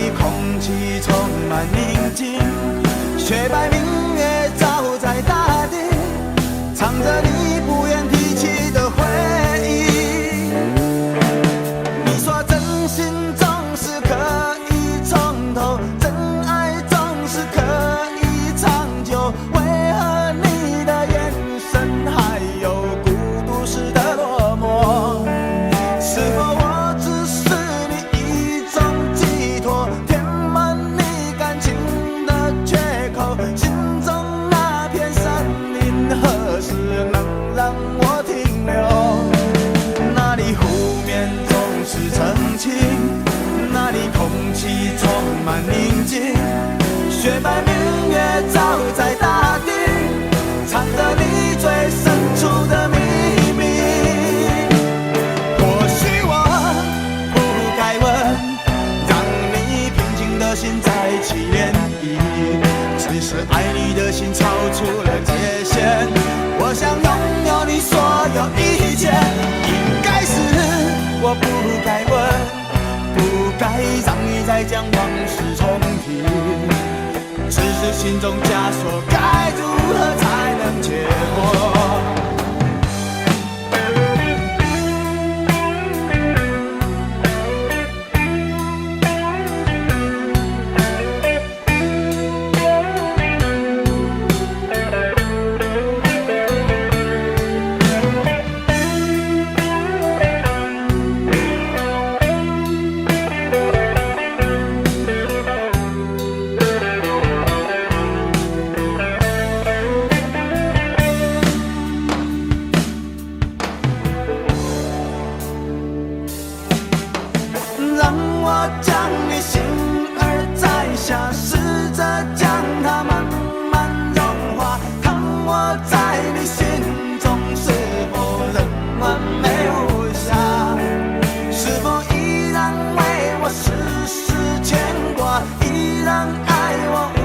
里空气充满宁静，雪白明月照在大地，唱着你不愿提起的回忆。你说真心总是可以从头，真爱总是可以长久，为何你的眼神还有孤独时的落寞？是否我只是你一种寄托，填满你感情的缺口？心中那片森林何时能让我停留？那里湖面总是澄清，那里空气充满宁静，雪白明月照在大地，藏着你最深处的秘密。或许我不该问，让你平静的心再起涟漪，只是爱你的心超出了界限。我想拥有你所有一切，应该是我不该问，不该让你再将往事重提，只是心中枷锁该如何才能解脱？让我将你心儿摘下，试着将它慢慢融化，看我在你心中是否仍完美无瑕，是否依然为我时时牵挂，依然爱我无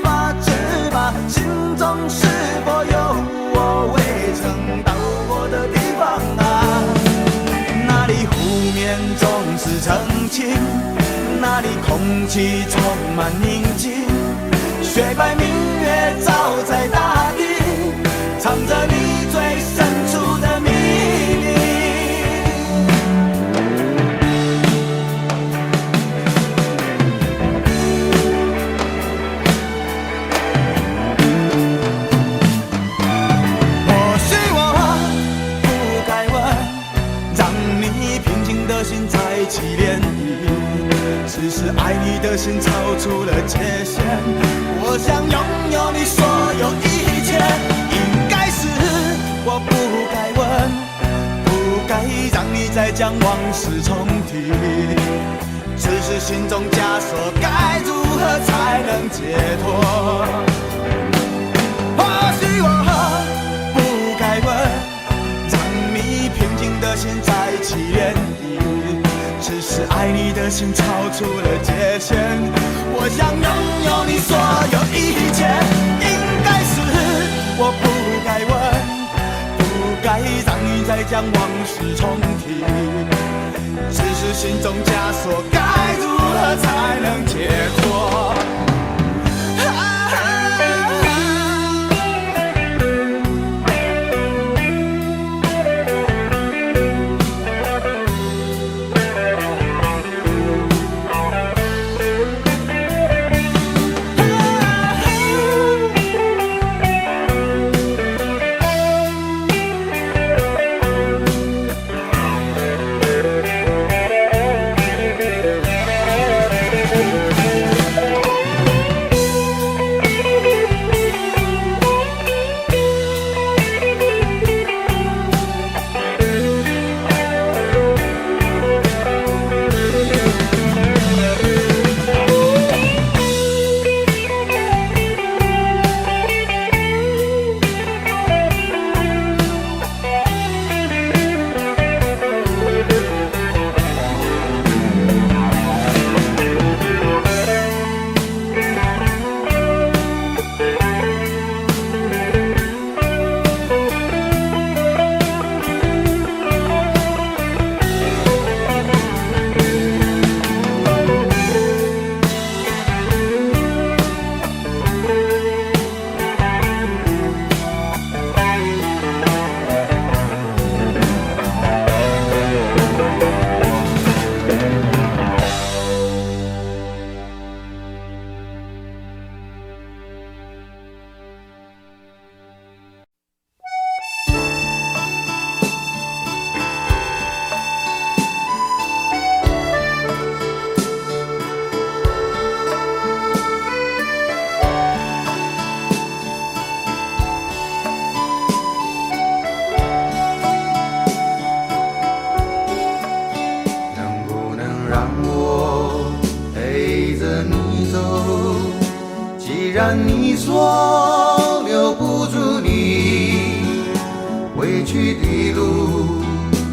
法自拔，心中是否有我未曾到过的地方啊？那里湖面总是澄清，那里空气充满宁静，雪白明月照在大地，藏着你最深处的秘密。或许我不该问，让你平静的心再起涟漪，只是爱你的心超出了界限。我想拥有你所有一切，应该是我不该问，不该让你再将往事重提，只是心中枷锁该如何才能解脱？或许我不该问，让你平静的心再起涟漪，只是爱你的心超出了界限。我想拥有你所有一切，应该是我不该问，不该让你再将往事重提，只是心中枷锁该如何才能解脱？然你说留不住你，回去的路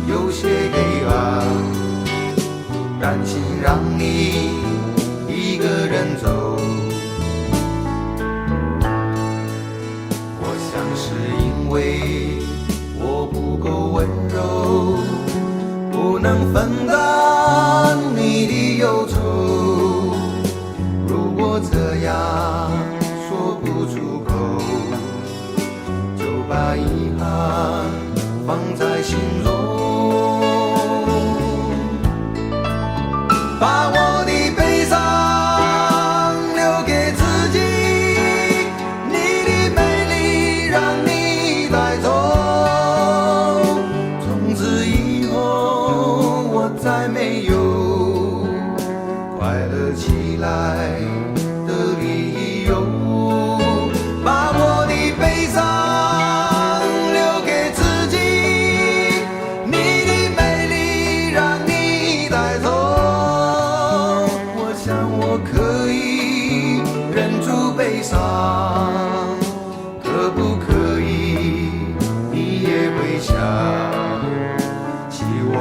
有些黑暗，担心让你一个人走。我想是因为我不够温柔，不能分担你的忧愁。如果这样说不出口，就把遗憾放在心中，把我的悲伤留给自己，你的美丽让你带走。从此以后我再没有快乐起来的理由，把我的悲伤留给自己，你的美丽让你带走。我想我可以忍住悲伤，可不可以你也会想起我？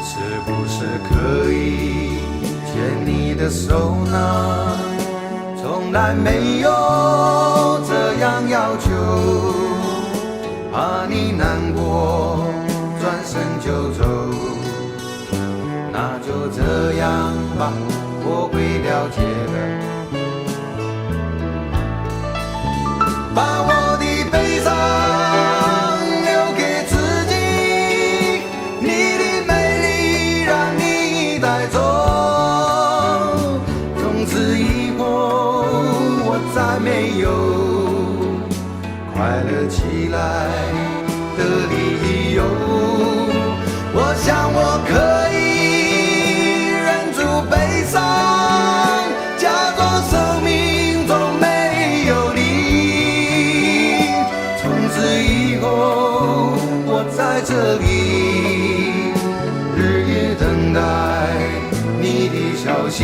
是不是可以牵你的手呢？从来没有这样要求，怕你难过转身就走。那就这样吧，我会了解的。把我的悲伤留给自己，你的美丽让你带走。从此以后我再没有快乐起来的理由。我想我可以忍住悲伤，假装生命中没有你。从此以后我在这里日夜等待你的消息，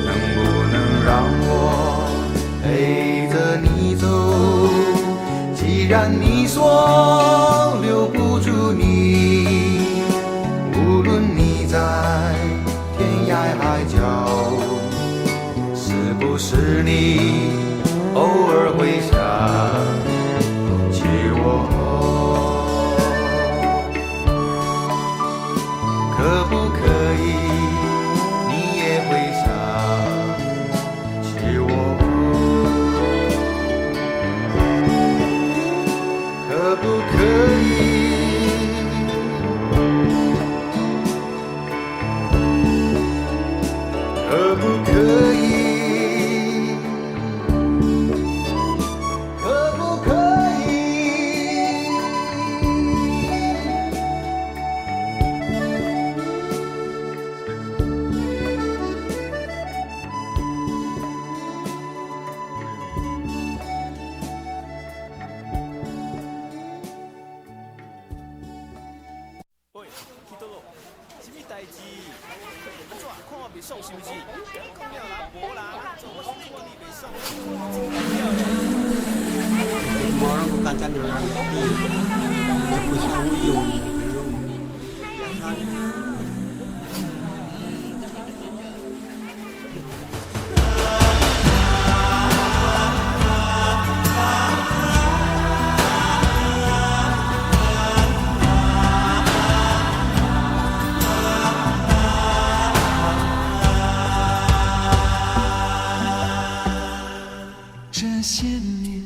能不能让我陪着你走？既然你说留不住你，无论你在天涯海角，是不是你偶尔会想起我？可不可以你也会想起我？可不可以？可不可以？可不可以？喂，去倒咯？什么代志？安怎？看我袂爽是不是？讲了啦，无啦，做我是看你袂爽。我那个干干的那地，也不像我有。这些年，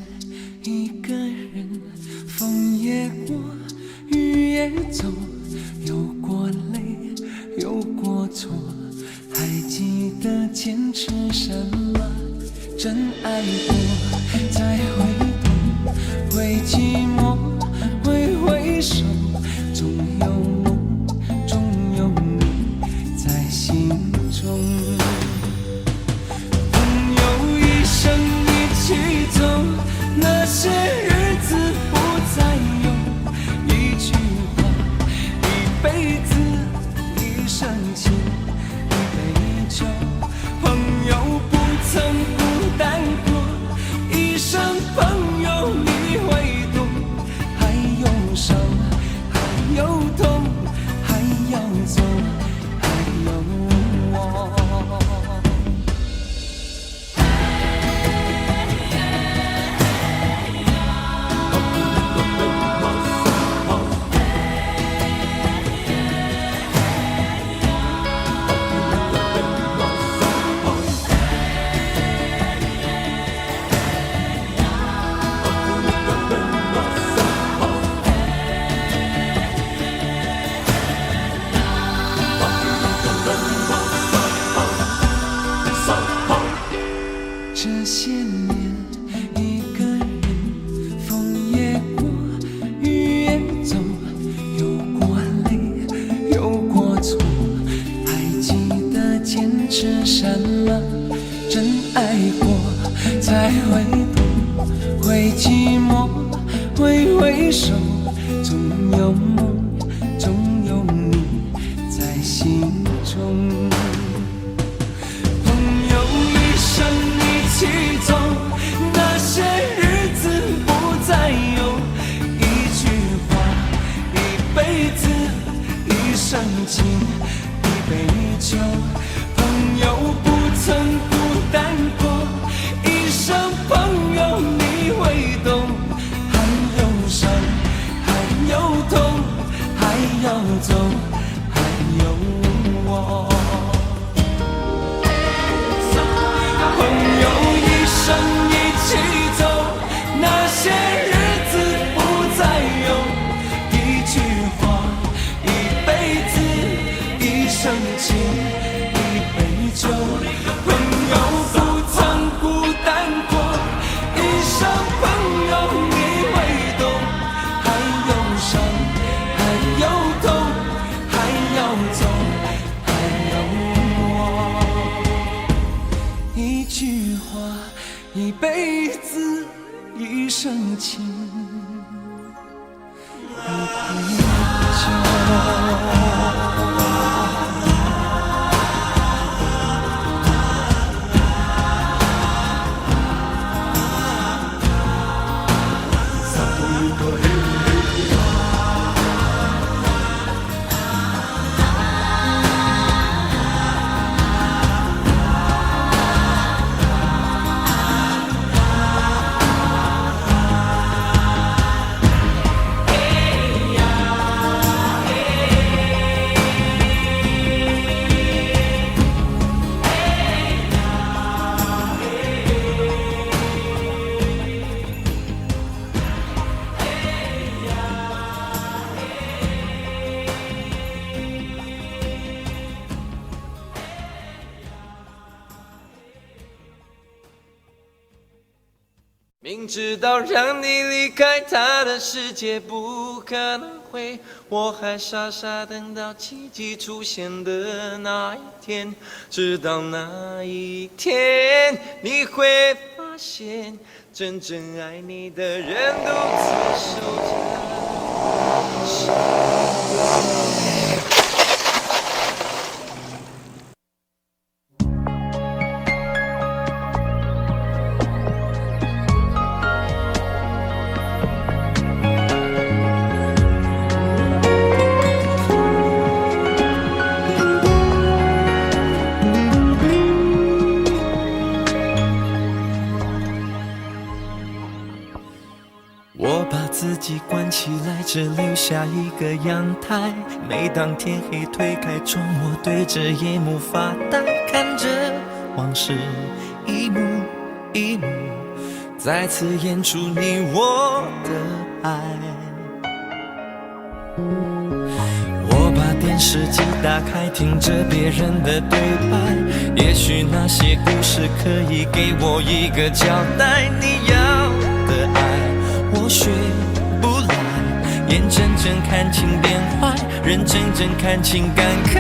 一个人，风也过，雨也走，有过泪，有过错，还记得坚持什么？真爱过，再回头，会寂寞，会回首，总有梦，总这些年，一个人，风也过，雨也走，有过泪，有过错，还记得坚持什么？真爱过，才会懂，会寂寞，会回首，总有梦，总有你在心中。朋友一生一起走，那些日子不再有。一句话，一辈子，一生情，一杯酒。朋友不曾孤单过，一生朋友你会懂。还有伤，还有痛，还要走，还有我。朋友一生一起走，那些日子不再有。一句话，一辈子，一生情，一杯酒。朋友不曾孤单过，一生朋友你会懂。还有伤，还有痛，还要走，还有我。一句话，一辈子，一生情，一杯酒。明知道让你离开他的世界不可能会，我还傻傻等到奇迹出现的那一天。直到那一天，你会发现，真正爱你的人独自守着。自己关起来，只留下一个阳台。每当天黑推开窗，我对着夜幕发呆，看着往事一幕一幕，再次演出你我的爱。我把电视机打开，听着别人的对白，也许那些故事可以给我一个交代。你要的爱，我学不来，眼睁睁看情变坏，人睁睁看情感慨。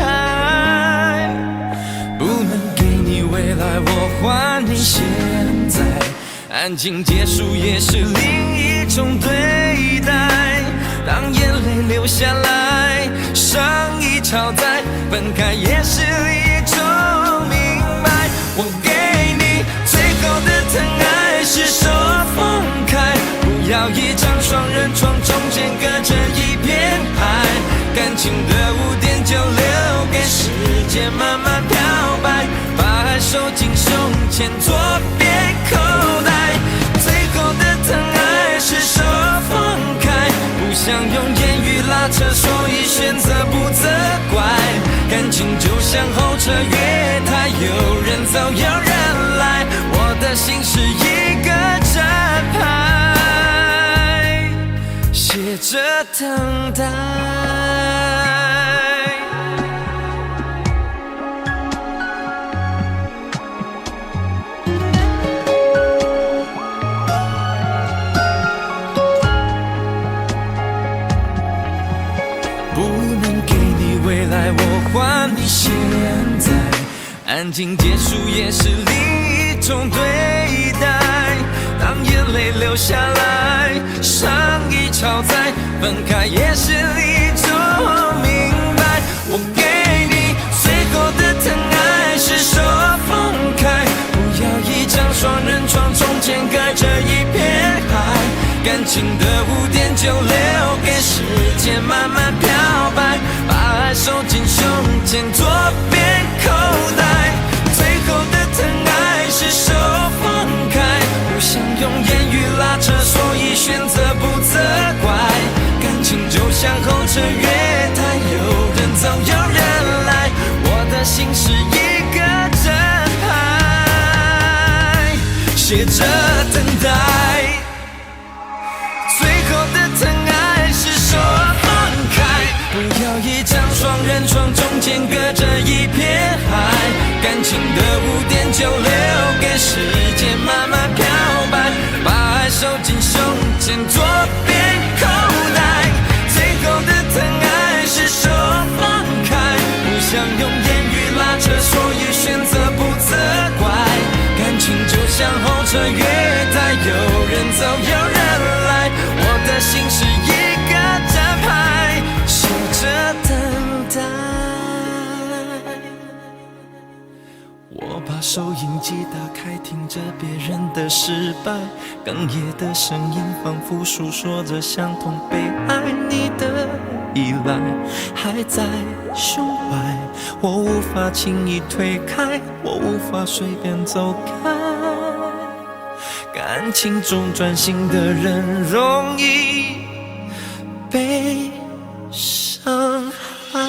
不能给你未来，我还你现在。安静结束也是另一种对待。当眼泪流下来，伤已超载，分开也是一种明白。我给你最后的疼爱，是手放开，不要一张双人床，中间隔着一片海。感情的污点就留给时间慢慢漂白，把爱收进胸前左边口袋。最后的疼爱是手放开，不想用言语拉扯，所以选择不责怪。感情就像候车月台，有人走有人来，我的心是一个站牌，写着等待。感情结束也是另一种对待，当眼泪流下来，伤已超载，分开也是一种明白。我给你最后的疼爱是手放开，不要一张双人床，中间隔着一片海，感情的污点就留给时间慢慢漂白，把爱收进胸前左边口袋。最后的疼爱是手放开，不想用言语拉扯，所以选择不责怪。感情就像候车月台，有人走有人来，我的心是一个正牌，写着等待。最后的疼爱是手放开，不要一张双人床，中间隔着一片海，感情的污点就留给时间慢慢漂白，把爱收进胸前左边口袋。最后的疼爱是手放开，不想用言语拉扯，所以选择不责怪。感情就像候车月台，有人走有人来，我的心是一个站牌，守着等待。我把收音机打开，听着别人的失败，哽咽的声音仿佛诉说着相同被爱你的依赖，还在胸怀，我无法轻易推开，我无法随便走开。感情中专心的人容易被伤害。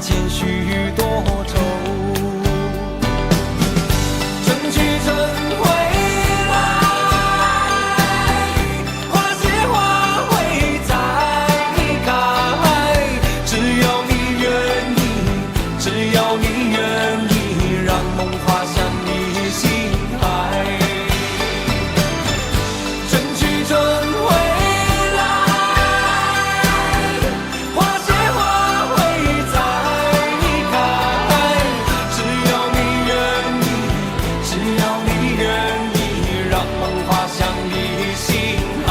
减许多愁。春去春回来，花谢花会再开。只要你愿意，只要你愿意，让梦滑向你心海。春去春回来，花谢花会再开。只要你愿意，只要你愿意，让梦滑向你心海。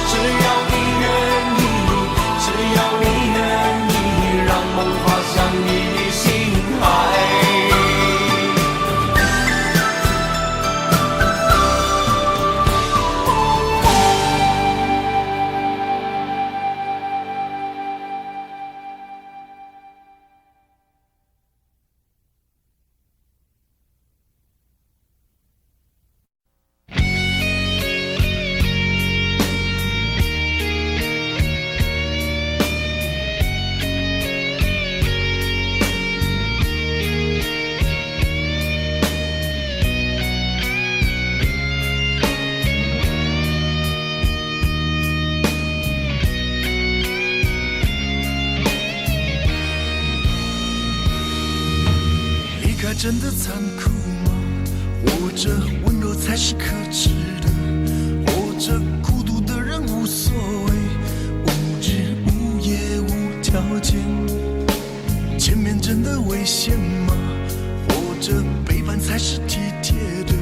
只要你愿意，只要你愿意，让梦滑向你心海。离开真的残酷吗？活着温柔才是可耻的，活着孤独的人无所谓，无日无夜无条件。前面真的危险吗？活着背叛才是体贴的，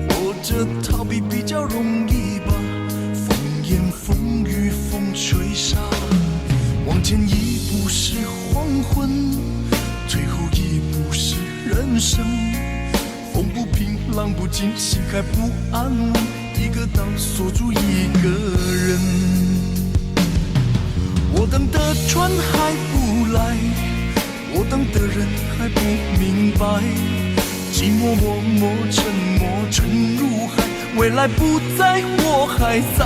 活着逃避比较容易吧。风言风语风吹沙，往前一步是黄昏，退后一步是人生。风不平浪不静，心还不安稳，一个岛锁住一个人。我等的船还不来，我等的人还不明白，寂寞默默沉默沉入海，未来不在我还在。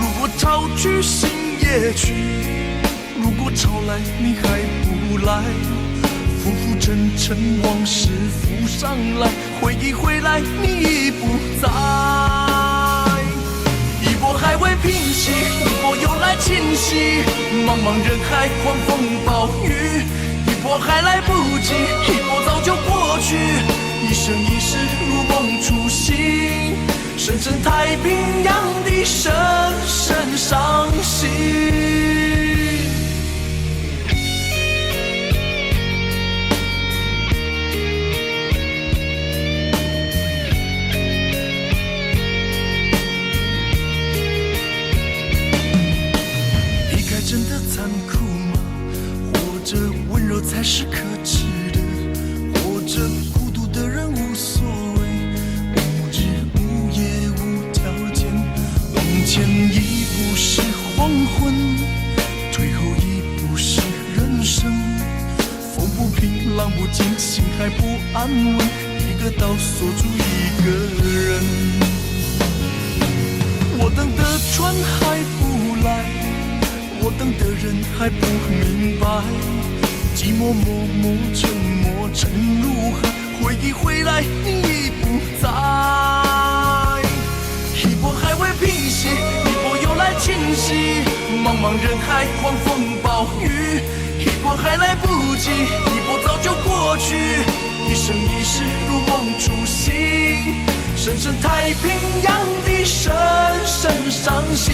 如果潮去心也去，如果潮来你还不来，浮浮沉沉往事浮上来，回忆回来你已不在。一波还未平息，一波又来侵袭，茫茫人海狂风暴雨，一波还来不及，一波早就过去，一生一世如梦初醒，深深太平洋的深深伤心。真的残酷吗？活着温柔才是可耻的，活着孤独的人无所谓，无日无夜无条件。往前一步是黄昏，退后一步是人生。风不平浪不静，心还不安稳，一个岛锁住一个人。我等的船还不来，我等的人还不明白，寂寞默默沉默沉入海，回忆回来你已不在。一波还未平息，一波又来侵袭，茫茫人海狂风暴雨，一波还来不及，一波早就过去，一生一世如梦初醒，深深太平洋的深深伤心。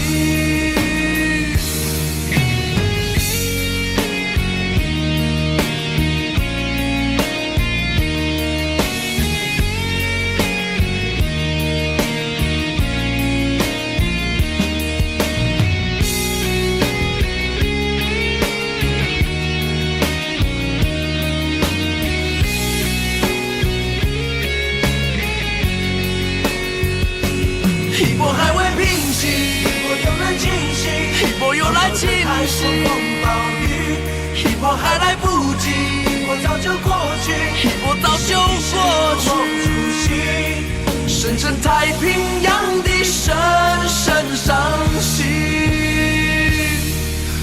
一波还未平息，一波又来侵袭，一波又来侵袭，风暴雨，一波还来不及，一波早就过去，一波早就过去，深深太平洋的深深伤心，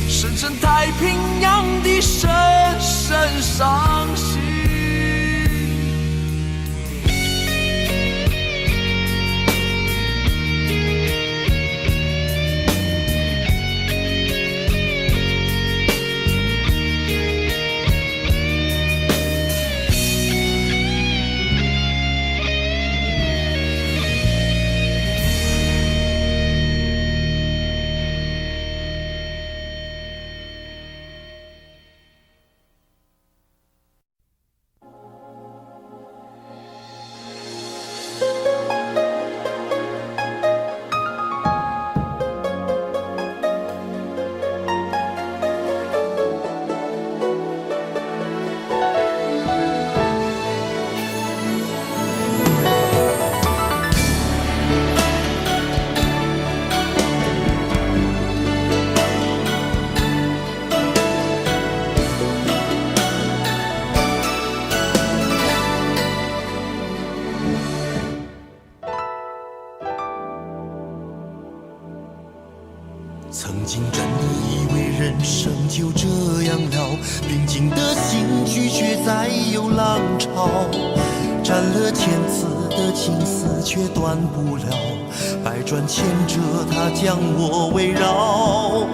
深深身太平洋的深深伤心。曾经真的以为人生就这样了，平静的心拒绝再有浪潮，斩了千次的情丝却断不了，百转千折它将我围绕。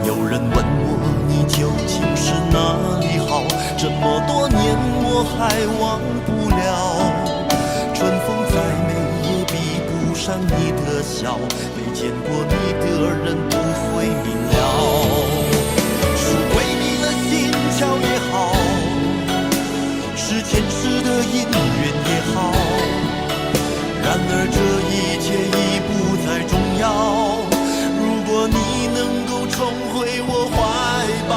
有人问我你究竟是哪里好，这么多年我还忘不了。春风再美也比不上你的笑，没见过你的人不会明了。是鬼迷了心窍也好，是前世的因缘也好，然而这一切已不再重要。如果你能够重回我怀抱，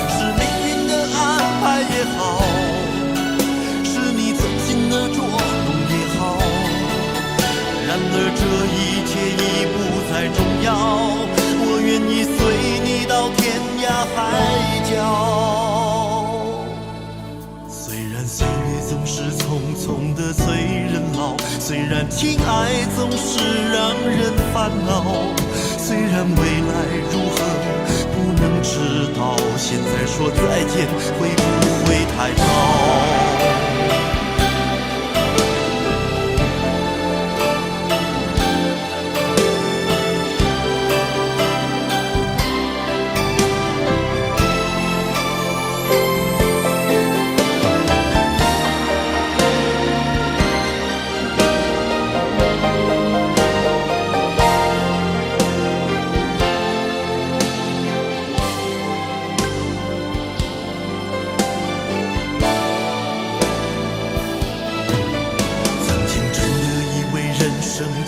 是命运的安排也好，是你存心的捉弄也好，然而这一切已不再重要。我愿意随你到天涯海角。虽然岁月总是匆匆的催人老，虽然情爱总是让人烦恼，虽然未来如何不能知道，现在说再见会不会太早？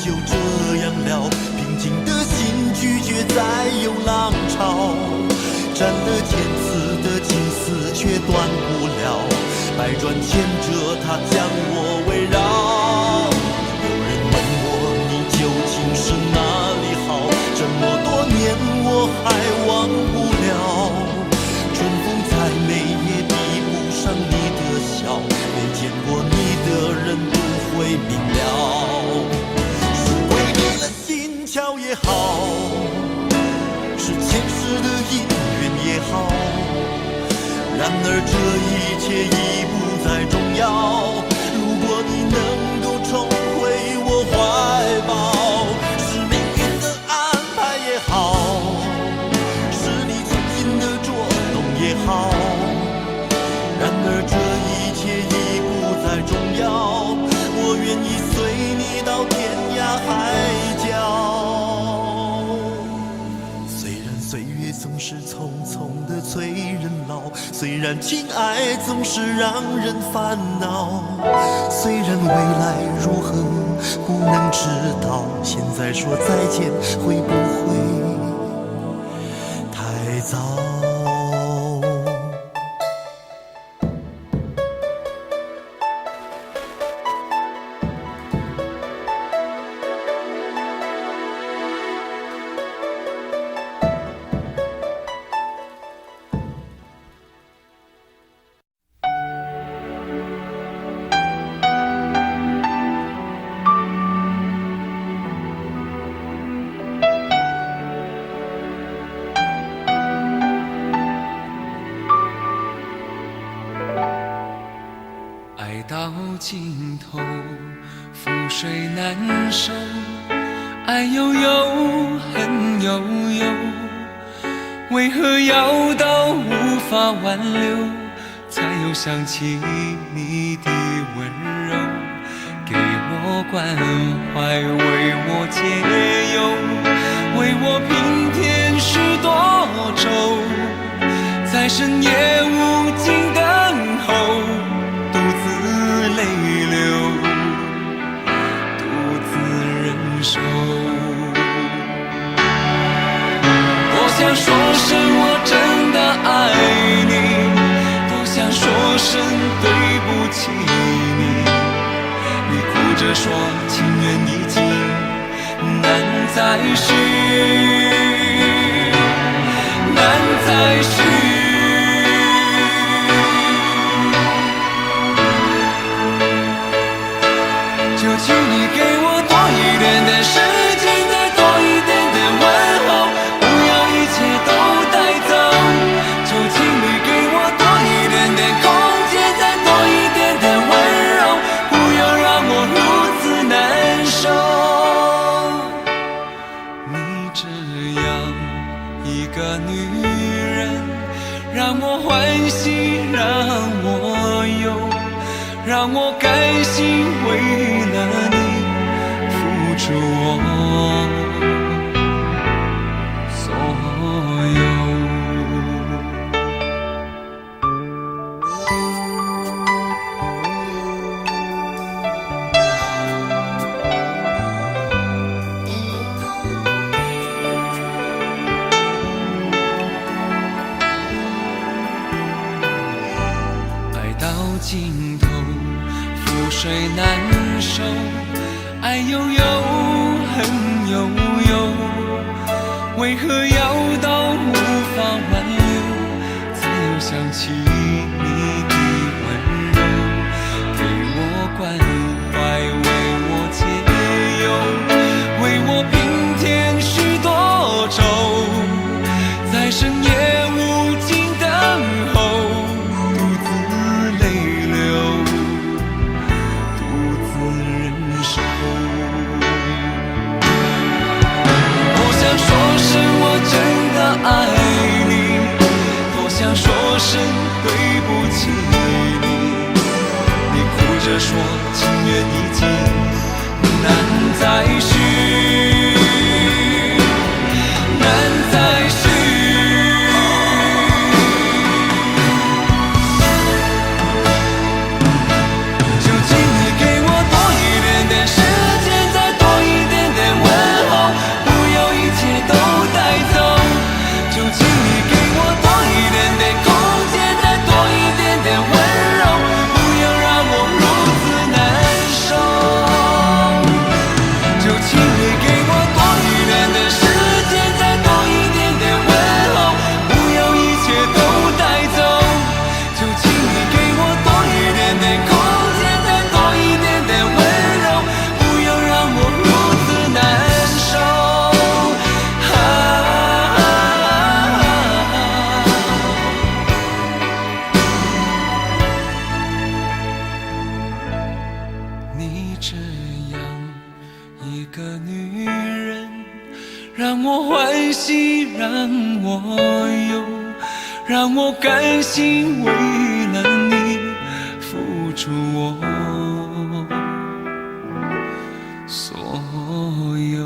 就这样了，平静的心拒绝再有浪潮，斩了千次的情丝却断不了，百转千折它将我围绕。有人问我你究竟是哪里好，这么多年我还忘不了。春风再美也比不上你的笑，没见过你的人不会明了。巧也好，是前世的因缘也好，然而这一切已不再重要。如果你能够重回我怀抱，是命运的安排也好，是你存心的捉弄也好，然而这一切已不再重要。我愿意随你到天涯海角。岁月总是匆匆的催人老，虽然情爱总是让人烦恼，虽然未来如何不能知道，现在说再见会不会太早？到尽头，覆水难收，爱悠悠，恨悠悠，为何要到无法挽留，才又想起你的温柔，给我关怀，为我解忧，为我平添许多愁，在深夜无尽等候，独自泪流，独自忍受。多想说声我真的爱你，多想说声对不起你，你哭着说情缘已尽，难再续，难再续。就请你给我多一点的时间，再多一点的问候，不要一切都带走。就请你给我多一点的空间，再多一点的温柔，不要让我如此难受。你这样一个女人，让我欢喜，让我忧，让我甘心为了你付出我所有。爱到尽头，覆水难收，爱悠悠，恨悠悠，为何要到无法挽留，才又想起你的温柔，给我关怀，为我解忧，为我平添许多愁，在深夜无尽等候，独自泪流，独自忍受。多想说声我真的爱你，多想说声对不起你，你哭着说情缘已尽，难再续，难再续。就请你给我多一点的时间，再多一点的问候，不要一切都带走。就请你给我多一点的空间，再多一点的温柔，不要让我如此难受。就请你给我多一点的时间，再多一点的问候，不要一切都带走。就请你给我多一点的空间，再多一点的温柔，不要让我如此难受。你这样一个女人，让我欢喜，让我忧，让我甘心为了你付出我所有。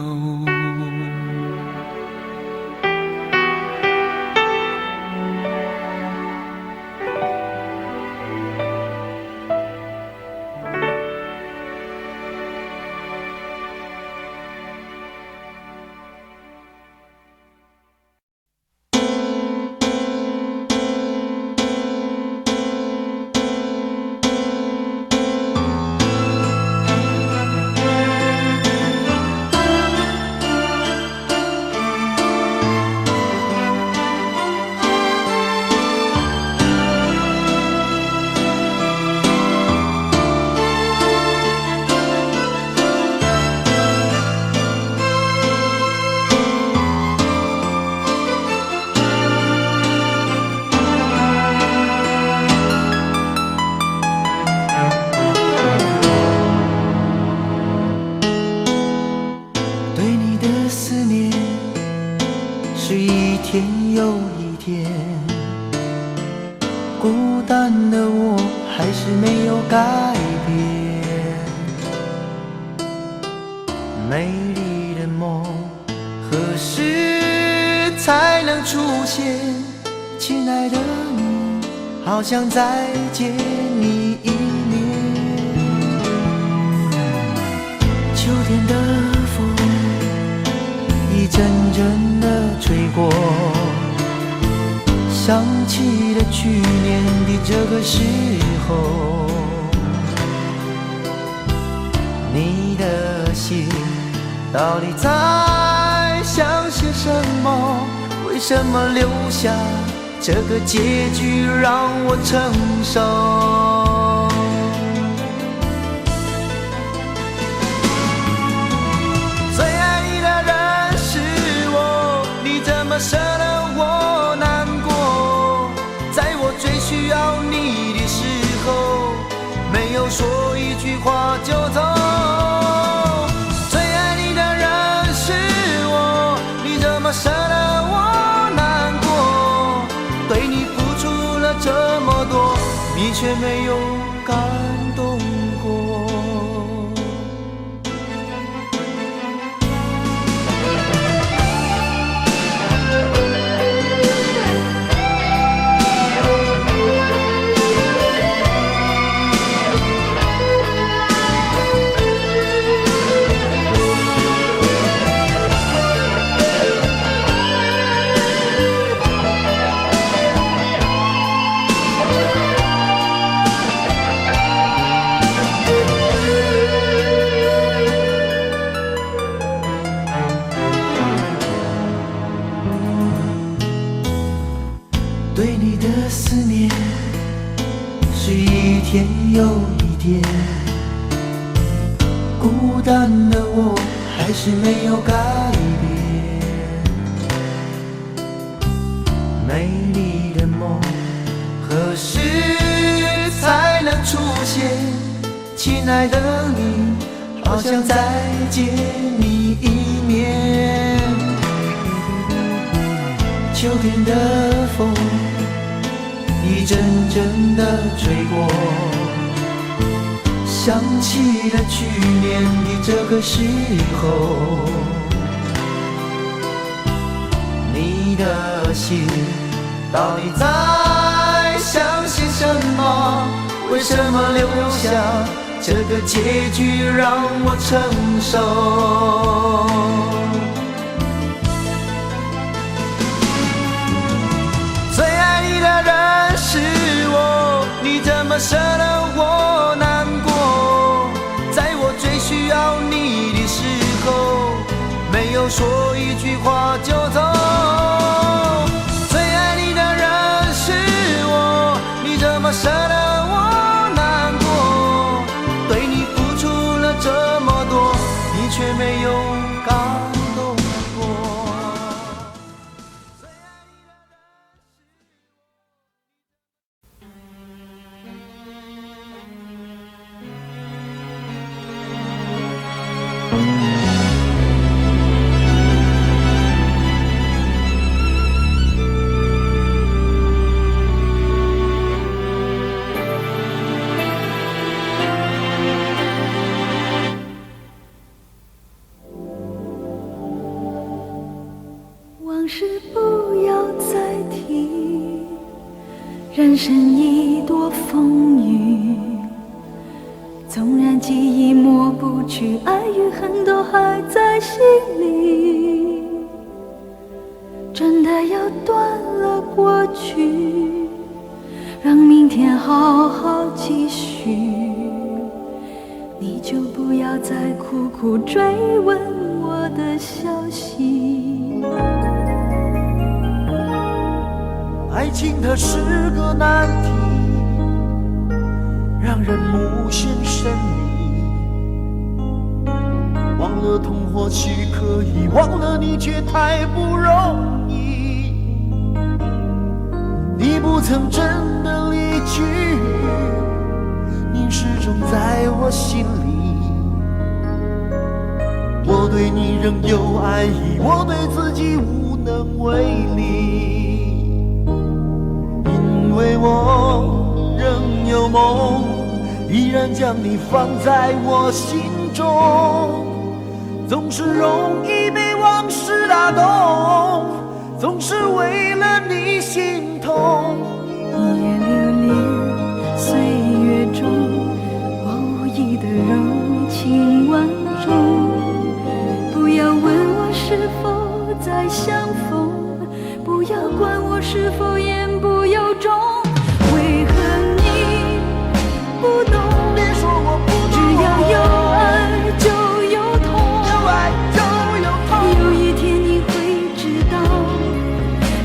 没有改变。美丽的梦何时才能出现？亲爱的你，好想再见你一面。秋天的风一阵阵的吹过，想起了去年的这个时候，你的心到底在想些什么？为什么留下这个结局让我承受？最爱你的人是我，你怎么舍得我难过？在我最需要你的时候，没有说一句话就走。最爱你的人是我，你怎么舍得我难过？对你付出了这么多，你却没有感动过。对你的思念是一天又一天，孤单的我还是没有改变。美丽的梦何时才能出现？亲爱的你，好想再见你一面。秋天的风一阵阵的吹过，想起了去年的这个时候，你的心到底在想些什么？为什么留下这个结局让我承受？最爱你的人是我，你怎么舍得我难过？在我最需要你的时候，没有说一句话就走。最爱你的人是我，你怎么舍得我难过？对你付出了这么多，你却没有感动过。往事不要再提，人生已多风雨。纵然记忆抹不去，爱与恨都还在心里。真的要断了过去，让明天好好继续。你就不要再苦苦追问我的消息。爱情它是个难题，让人无限神秘。忘了痛或许可以，忘了你却太不容易。你不曾真的离去，你始终在我心里。我对你仍有爱意，我对自己无能为力。因为我仍有梦，然将你放在我心中，总是容易被往事打动，总是为了你心痛。一夜流连岁月中，我无意的柔情万种。不要问我是否再相逢，不要管我是否言不由衷。为何你不懂？别说我不懂，只要有爱就有痛，有爱就有痛。有一天你会知道，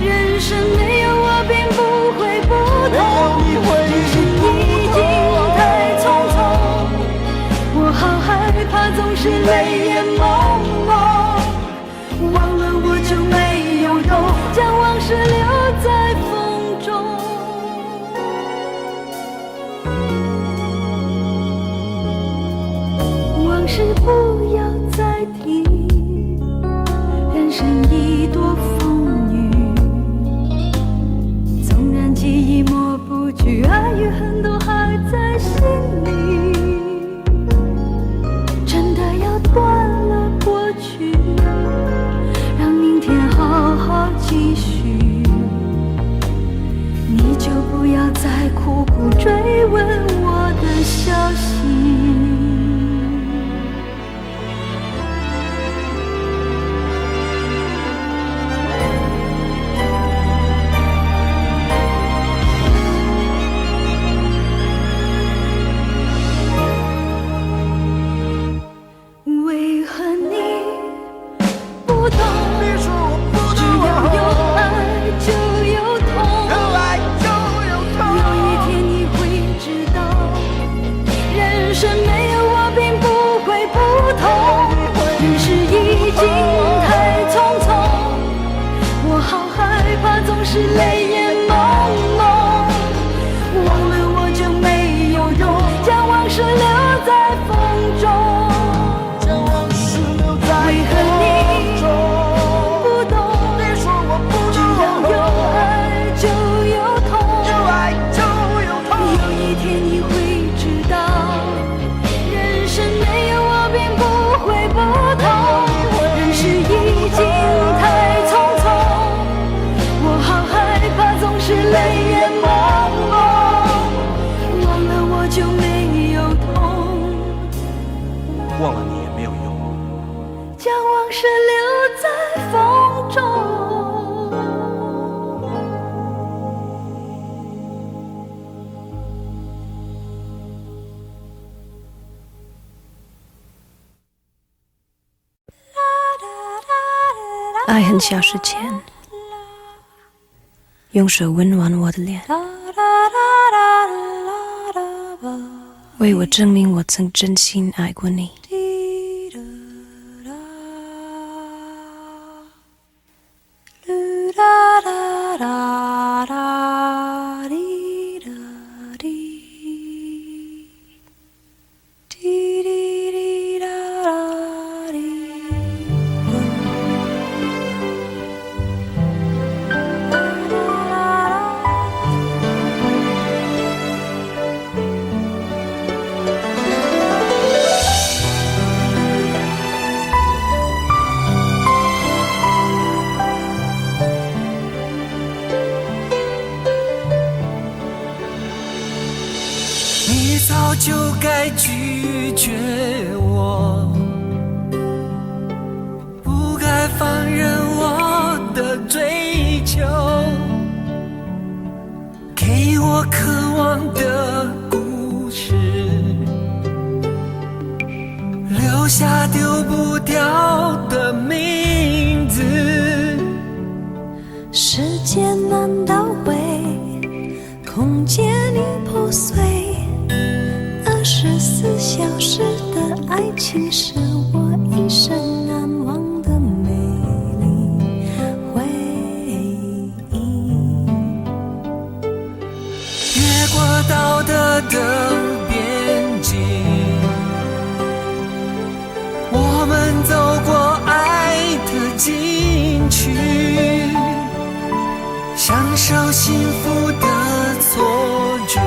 人生没有我并不会不同，只是已经太匆匆。我好害怕总是泪眼朦胧，忘了我就没有用，将往事留在风中。往事不要再提，人生已多风雨，纵然记忆抹不去，爱与恨都还在心里。真的要断了过去，让明天好好继续，你就不要再苦苦追问我的消息。为何你不懂？别说我不只懂，要有爱就有痛，有爱就有痛。有一天你会知道，人生没有我并不会不同，只是已经太匆匆。我好害怕总是泪眼朦胧，忘了我就没有用，将往事留在风中。为何你不懂？别说我不只要有爱就有痛，有爱就有痛。有一天你会知道，人生没有我并不会不同，人世已经太匆匆。我好害怕总是泪眼朦胧，忘了我就没有痛，忘了你也没有用。将往事留在风中。爱很小时前，用手温暖我的脸，为我证明我曾真心爱过你。你早就该拒绝我，不该放任我的追求，给我渴望的故事，留下丢不掉的名字。时间难倒回，空间已破碎，24小时的爱情是我一生难忘的美丽回忆。越过道德的边境，我们走过爱的禁区，享受幸福的错觉，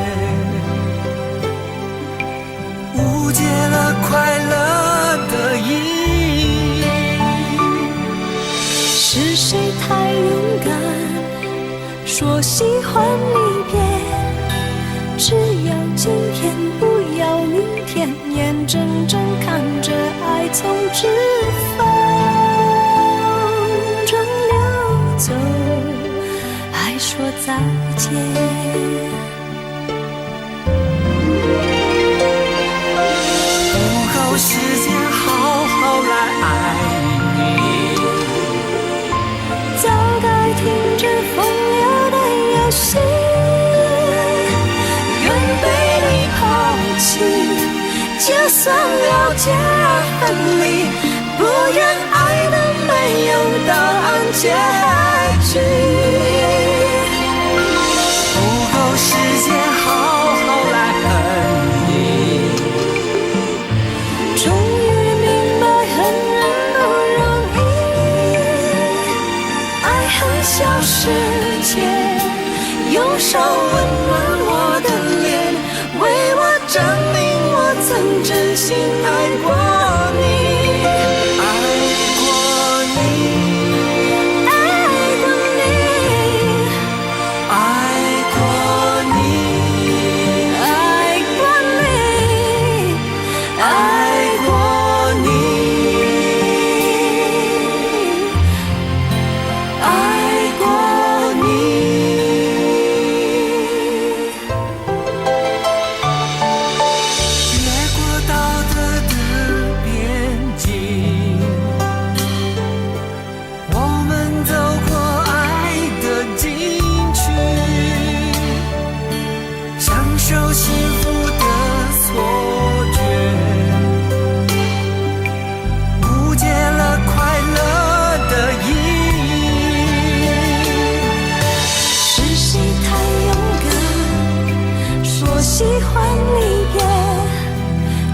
说喜欢离别，只要今天不要明天，眼睁睁看着爱从指缝中流走，还说再见。不够时间好好来爱你，早该停止风流的游戏，愿被你抛弃，就算了解而分离，不愿爱的没有答案结局。不够时间好好来恨你，终于明白恨人不容易，爱恨消失前，用手温暖我的脸，为我证明我曾真心爱过你。喜欢离别，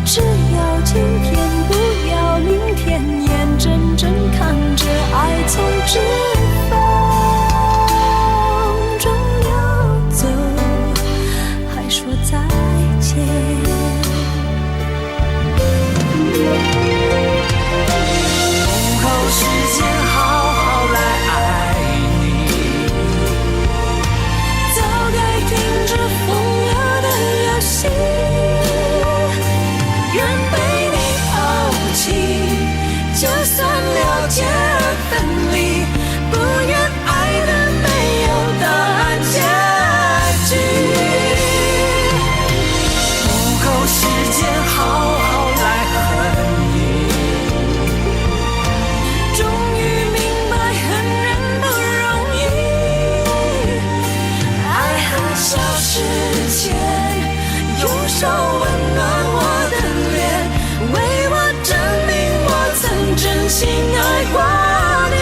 只要今天不要明天，眼睁睁看着爱从指缝中流走，还说再见。不够时间好好来爱你，早该停止风流的游戏，愿被你抛弃，就算了解而分离，不愿爱的没有答案结局。不够时间好好来恨你，终于明白恨人不容易，爱恨消失前，用手温暖我的脸，为我证明我曾真心爱过你。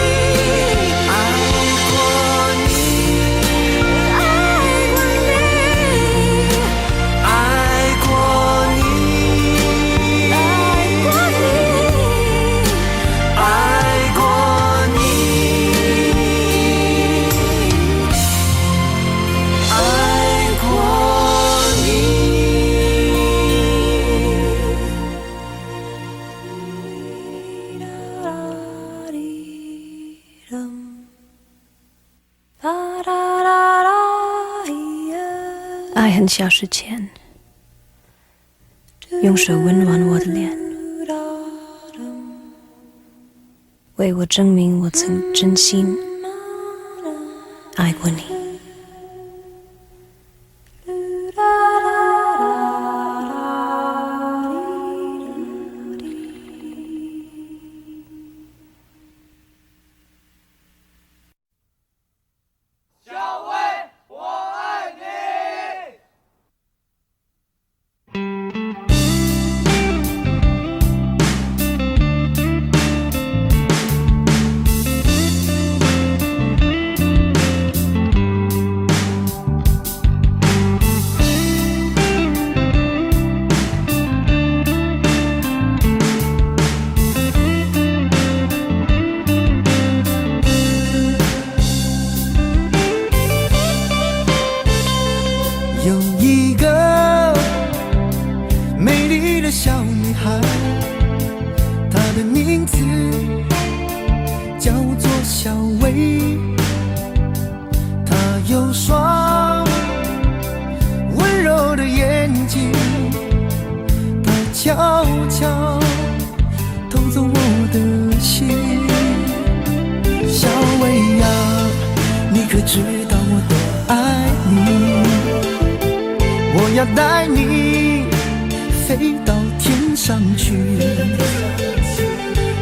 爱恨消失前，用手温暖我的脸，为我证明我曾真心爱过你。有一个美丽的小女孩，她的名字叫做小薇，她有有双温柔的眼睛，它悄悄偷走我的心。小薇呀，你可知道我多爱你？我要带你飞到天上去，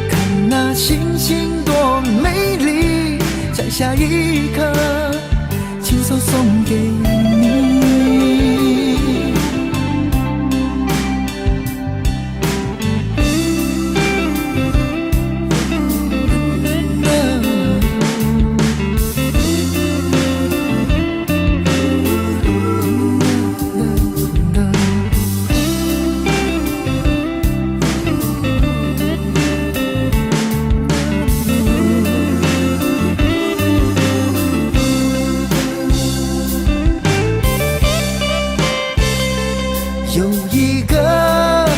看那星星多美丽，摘下一颗亲手送给你。有一个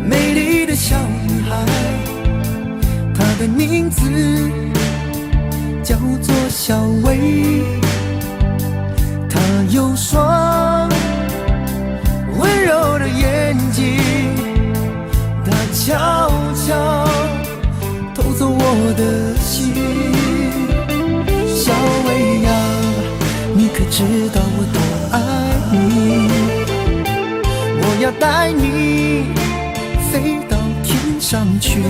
美丽的小女孩，她的名字叫做小薇。她有双温柔的眼睛，她悄悄偷走我的心。小薇呀，你可知道我多爱你？我要带你飞到天上去，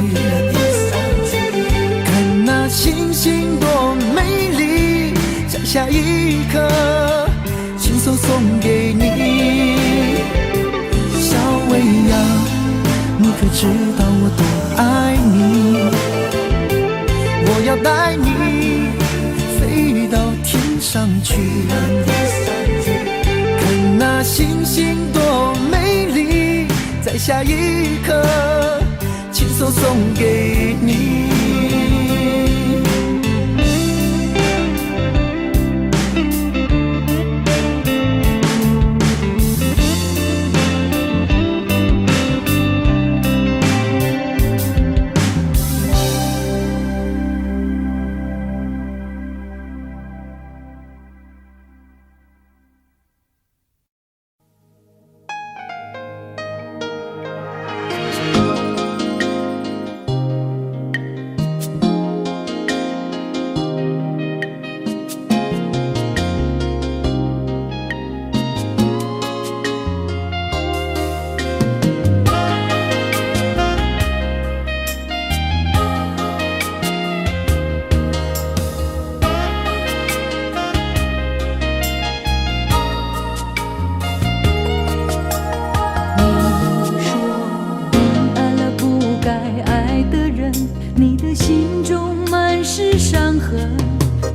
看那星星多美丽，摘下一颗亲手送给你。小薇呀，你可知道我多爱你？我要带你飞到天上去，看那星星多美丽，摘下一颗亲手送给你。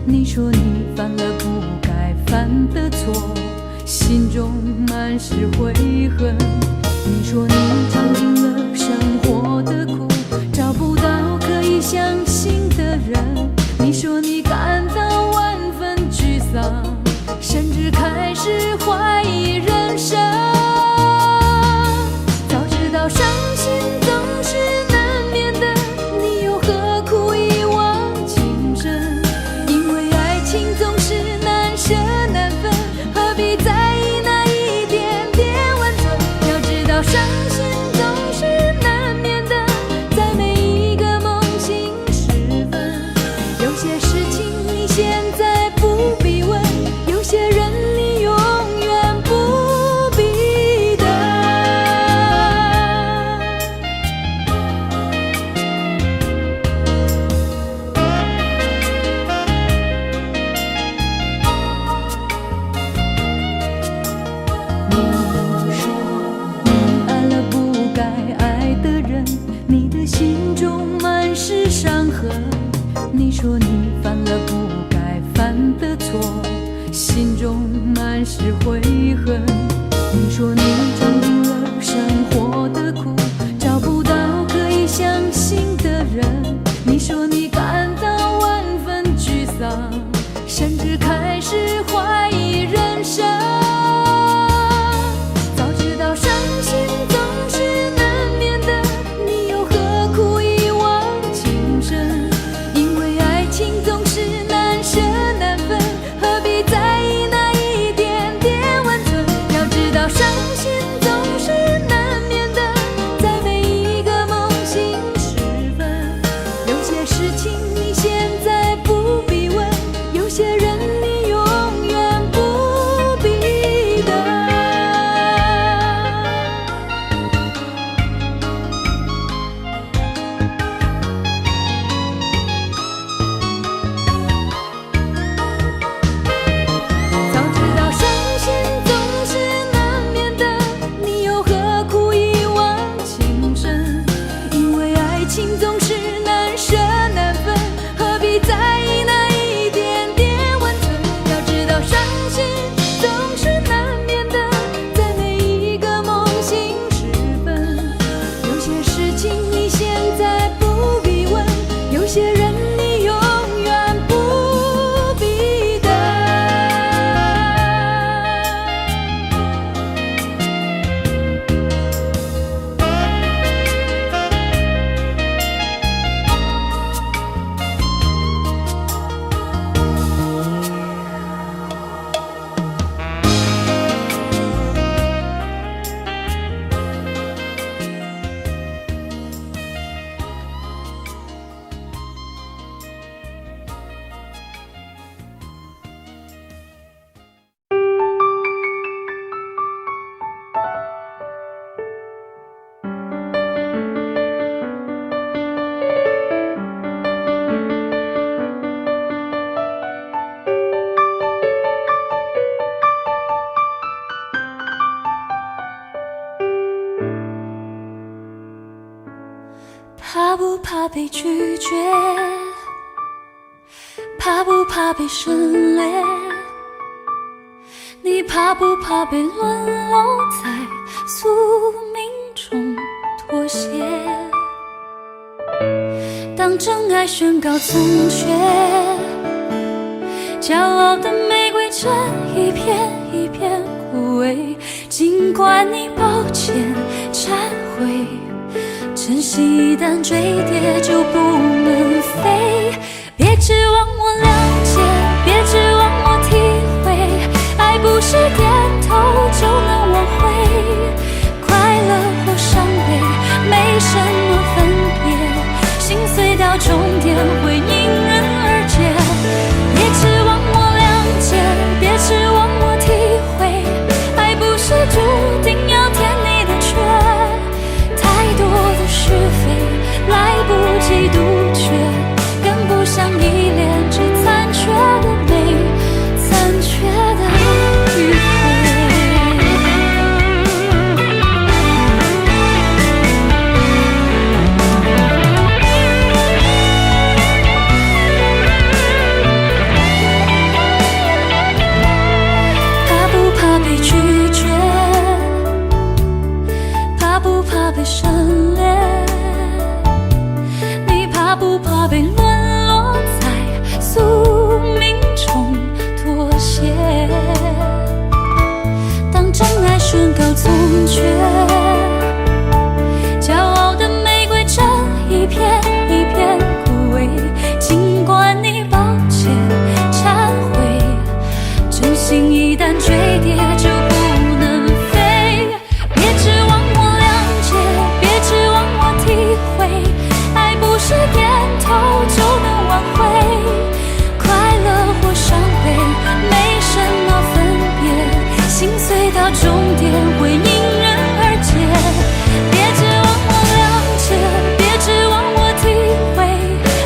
你说你犯了不该犯的错，心中满是悔恨。你说你尝尽了生活的苦，找不到可以相信的人。你说你感到万分沮丧，甚至开始怀疑人生。早知道伤心总是难免的，你又何苦一往情深？因为爱情总是难舍难分，何必在意那一点点温存？要知道伤心总是难免的，在每一个梦醒时分。有些事情你现在不必问，有些人你永远不必等。你说你爱了不该爱的人，你的心中满是伤痕。你说你犯了不该犯的错，心中满是悔恨。你说你尝尽了生活的苦，找不到可以相信的人。你说你感到万分沮丧，甚至开始怀疑人生。早知道伤心总是难免的，你又何苦一往情深？因为爱情总是难怕不怕被拒绝？怕不怕被省略？你怕不怕被沦落在宿命中妥协？当真爱宣告从缺，骄傲的玫瑰正一片一片枯萎。尽管你抱歉忏悔，真心一旦坠跌就不能飞。别指望我谅解，别指望我体会，爱不是点头就能挽回。快乐或伤悲没什么分别，心碎到终点会因人而解。别指望我谅解，别指望我体会，爱不是注定要填你的缺。太多的是非来不及杜绝，跟不上依恋，只残缺的美，残缺的迂回。怕不怕被拒绝？怕不怕被省略？你怕不怕被沦落在宿命中妥协？当真爱宣告从缺，骄傲的玫瑰正一片一片枯萎。尽管你抱歉忏悔，真心一旦坠跌就不能飞。别指望我谅解，别指望我体会，爱不是点头就能挽回。快乐或伤悲没什么分别，心碎到终点会因人而解。别指望我谅解，别指望我体会，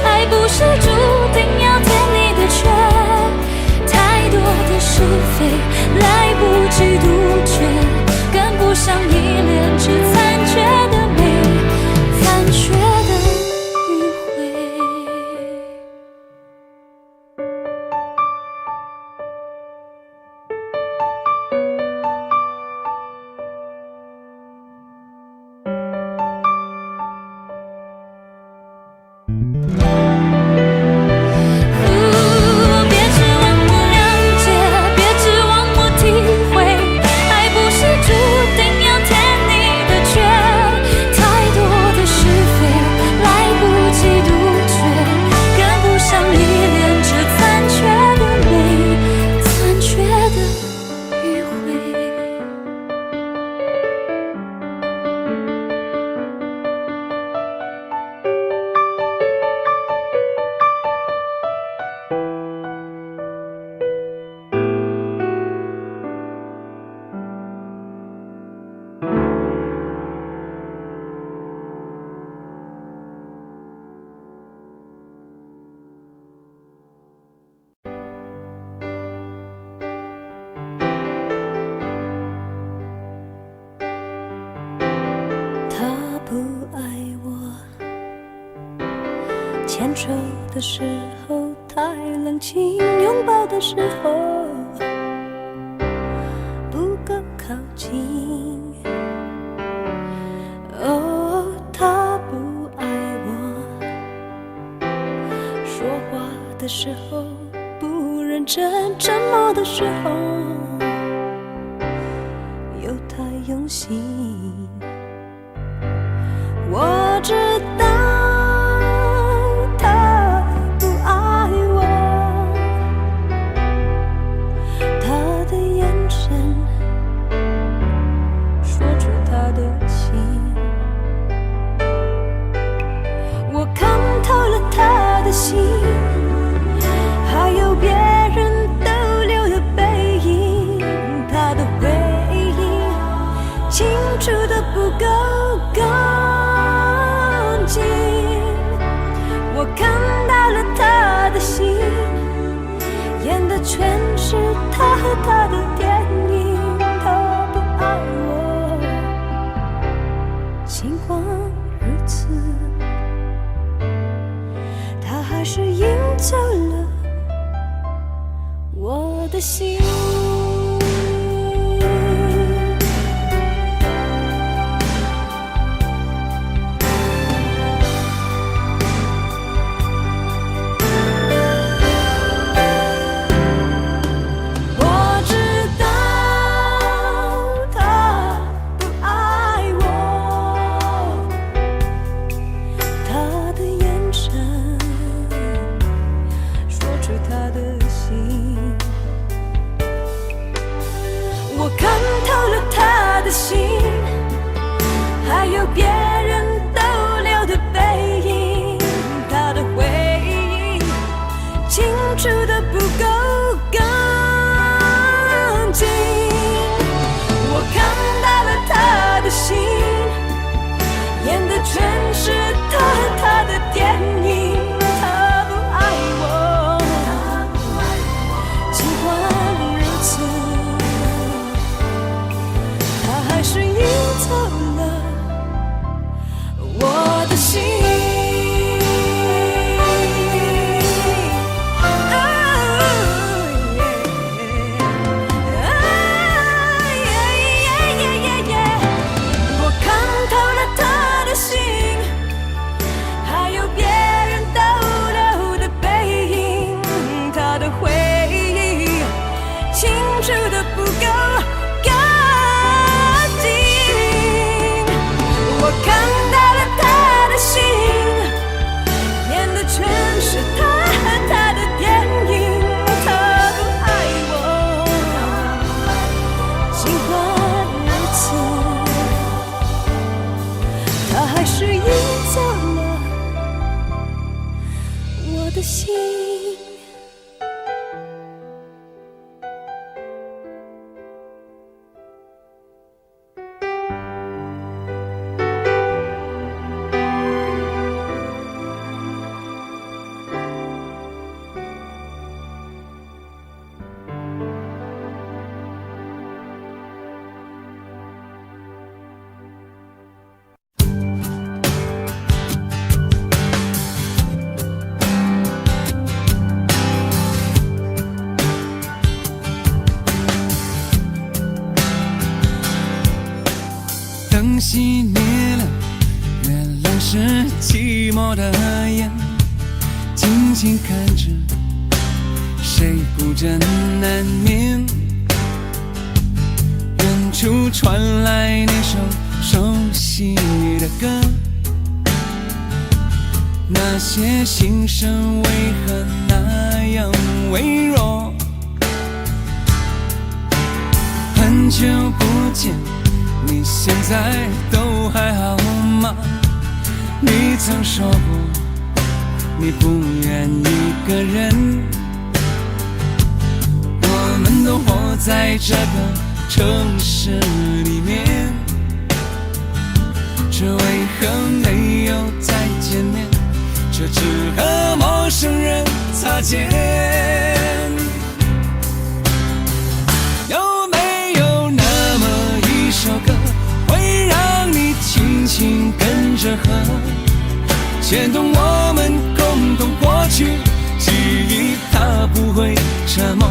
爱不是注定要填你的缺。太多的是非来不及杜绝，跟不上依恋，只残缺的美，残缺的迂回。别指望我谅解，别指望我体会，爱不是注定要填你的缺。太多的是非来不及杜绝，跟不上依恋，这残缺的美，残缺的迂回。他不爱我，牵手的时候太冷清，拥抱的时候不够靠近。哦，他不爱我，说话的时候不认真，沉默的时候又太用心。我知道他不爱我，他的眼神说出他的心。我看透了他的心，还有别人逗留的背影，他的回忆清楚的不够干净。我看到了他的心，演的全是他和他的电影。他不爱我，尽管如此。还是赢走了我的心。灯熄灭了，原来是寂寞的眼，静静看着谁孤枕难眠。远处传来那首熟悉的歌，那些心声为何那样微弱？很久不见，你现在都还好吗？你曾说过你不愿一个人，我们都活在这个城市里面，这为何没有再见面？这只和陌生人擦肩。有没有那么一首歌，会让你轻轻跟着和，牵动我们共同过去记忆，它不会沉默。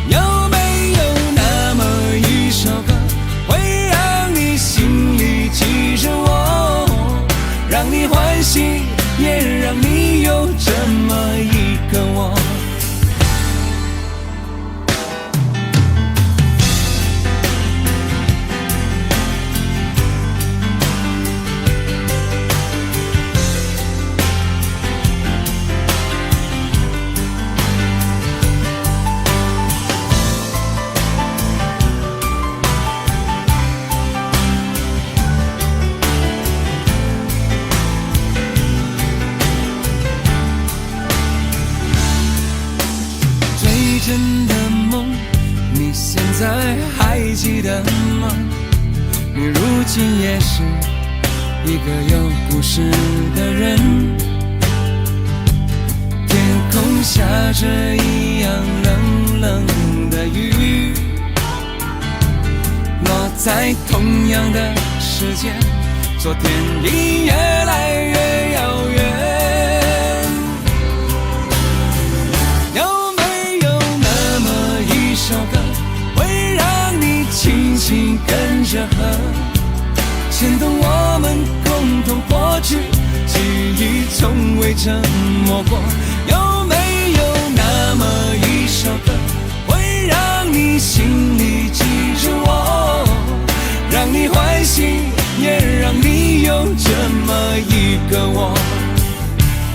有没有那么一首歌，会让你心里记着我，让你欢喜，也让你有这么一个我。真的梦，你现在还记得吗？你如今也是一个有故事的人，天空下着一样冷冷的雨，落在同样的时间，昨天已越来越遥远。牵动我们共同过去，记忆从未沉默过。有没有那么一首歌，会让你心里记住我，让你欢喜，也让你有这么一个我？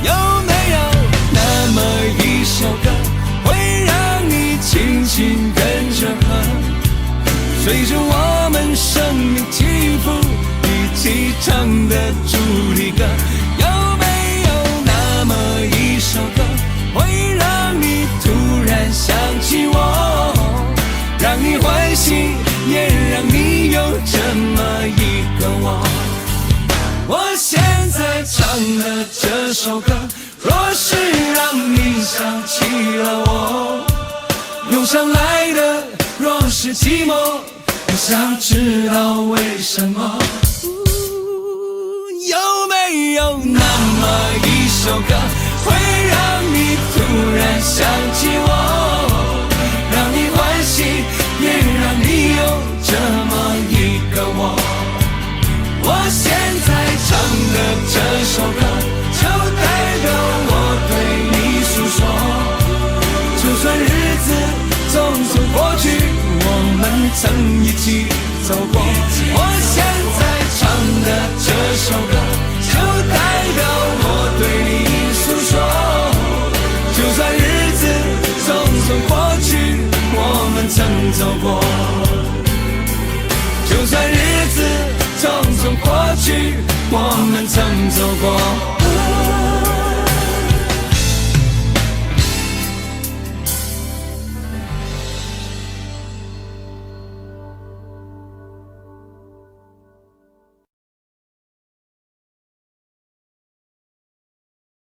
有没有那么一首歌，会让你轻轻跟着和，随着我们生命起伏一起唱的主题歌？有没有那么一首歌，会让你突然想起我，让你欢喜，也让你有这么一个我？我现在唱的这首歌，若是让你想起了我，涌上来的若是寂寞，我想知道为什么。有没有那么一首歌，会让你突然想起我，让你欢喜，也让你有这么一个我？我现在唱的这首歌，就代表我对你诉说。就算日子匆匆过去，我们曾一起走过。我现在唱的这首歌，就代表我对你诉说。就算日子匆匆过去，我们曾走过。就算日子匆匆过去，我们曾走过。